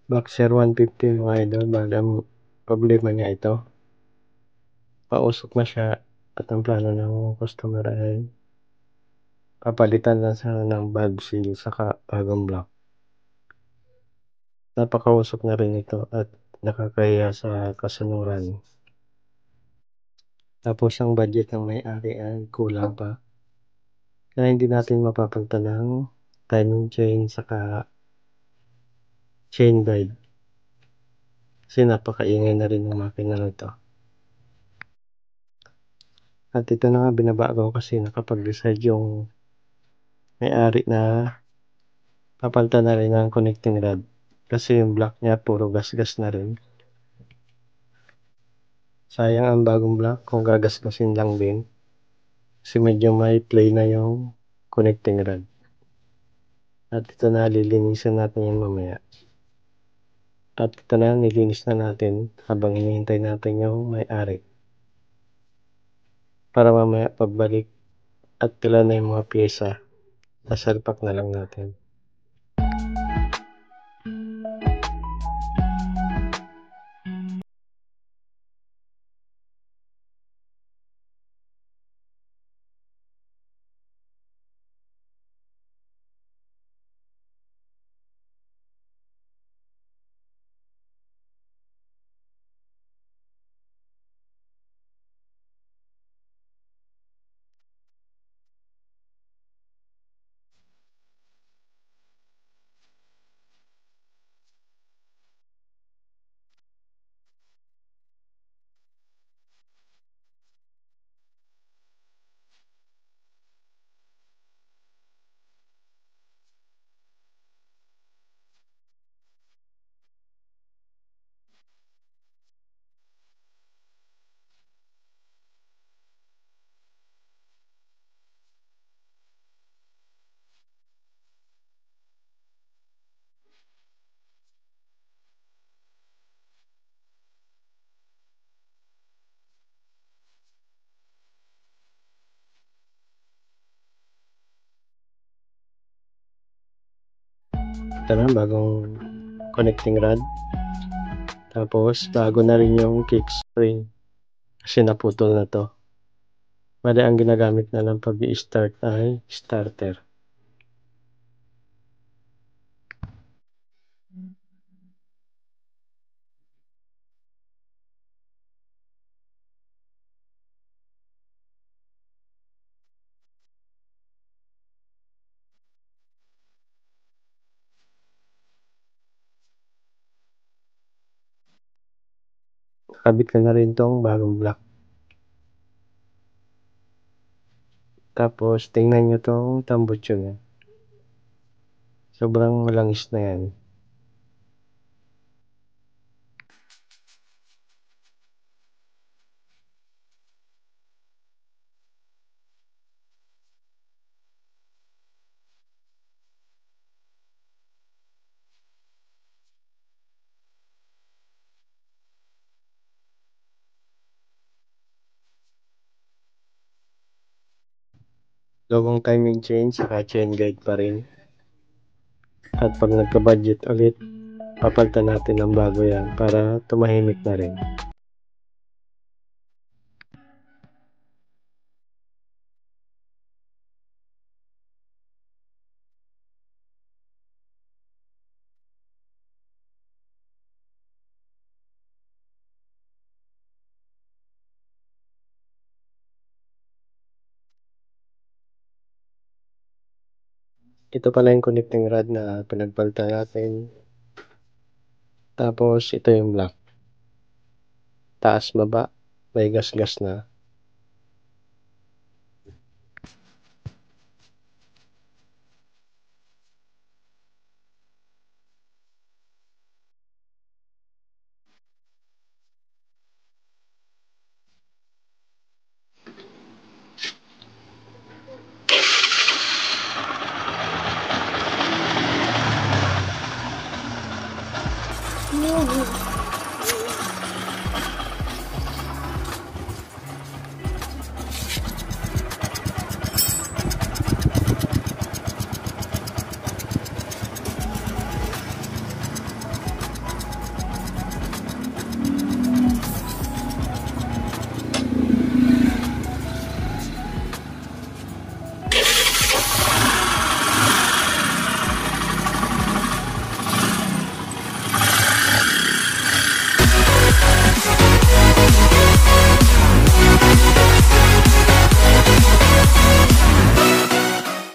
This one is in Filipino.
Boxer 150 mga idol, bale ang problema niya ito, pausok na siya at ang plano ng customer ay papalitan lang sana ng valve seal saka bagong block. Napakausok na rin ito at nakakahiya sa kasunuran. Tapos ang budget ng may-ari ay kulang pa. Kaya hindi natin mapapalitan ng timing chain saka chain guide. Kasi napakaingay na rin ng makina nito. At ito na nga binabago kasi nakapag-decide yung may-ari na papalitan na rin ng connecting rod. Kasi yung block niya puro gas-gas na rin. Sayang ang bagong block kung gagasgasin lang din. Kasi medyo may play na yung connecting rod. At ito na lilinisan natin yan mamaya. At ito na nilinis na natin habang hinihintay natin yung may-ari. Para mamaya pagbalik at tila na yung mga pyesa, sasalpak na lang natin. Ito na bagong connecting rod. Tapos bago na rin yung kick spring kasi naputol na to. Bali ang ginagamit na lang pag i-start ay starter. Kabit ka na rin tong bagong block. Tapos tingnan nyo tong tambutso niya. Sobrang malangis na yan. Logong timing chain saka chain guide pa rin. At pag nagka-budget ulit, papalitan natin ng bago yan para tumahimik na rin. Ito pala yung connecting rod na pinagpalitan natin. Tapos ito yung block. Taas baba, may gas-gas na.